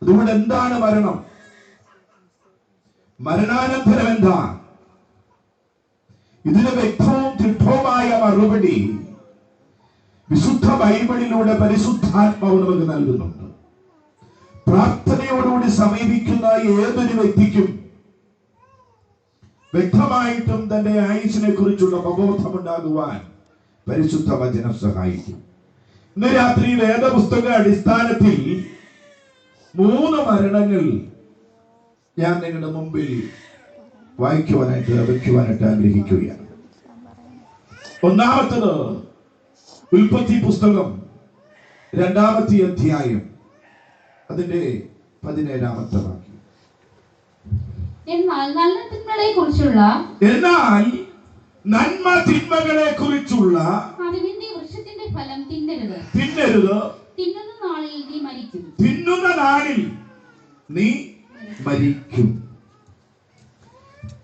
അതുകൊണ്ട് എന്താണ് മരണം? മരണാനന്തരം എന്താ? ഇതിന് വ്യക്തവും ദൃഢവുമായ മറുപടി വിശുദ്ധ ബൈബിളിലൂടെ പരിശുദ്ധാത്മാവ് നമുക്ക് നൽകുന്നുണ്ട്. പ്രാർത്ഥനയോടുകൂടി സമീപിക്കുന്ന ഏതൊരു വ്യക്തിക്കും വ്യക്തമായിട്ടും തന്റെ ആയുസ്സിനെ കുറിച്ചുള്ള അവബോധമുണ്ടാകുവാൻ പരിശുദ്ധ വചനം സഹായിക്കും. ഇന്ന് രാത്രി വേദപുസ്തക അടിസ്ഥാനത്തിൽ 3 മരണങ്ങൾ ഞാൻ നിങ്ങളുടെ മുമ്പിൽ വയ്ക്കുവാനായിട്ട് ആഗ്രഹിക്കുകയാണ്. ഒന്നാമത്തത് ഉൽപ്പത്തി പുസ്തകം 2-ാമത്തെ അധ്യായം അതിന്റെ 17-ാമത്തെ വാക്യം. എന്നാൽ നന്മ തിന്മകളെ കുറിച്ചുള്ള അറിവിന്റെ വൃക്ഷത്തിന്റെ ഫലം തിന്നരുത്. തിന്നുന്ന നാളിൽ നീ മരിക്കും.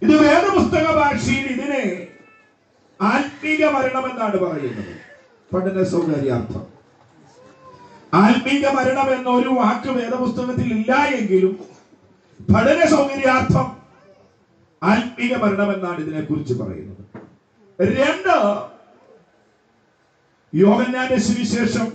ഇത് വേദപുസ്തക ഭാഷയിൽ ഇതിനെ ആത്മീക മരണം എന്നാണ് പറയുന്നത്. പഠന സൗകര്യാർത്ഥം ആത്മീക മരണം എന്നൊരു വാക്ക് വേദപുസ്തകത്തിൽ ഇല്ല എങ്കിലും പഠന സൗകര്യാർത്ഥം ആത്മീക മരണം എന്നാണ് ഇതിനെ കുറിച്ച് പറയുന്നത്. 2 യോഹന്നാന്റെ സുവിശേഷം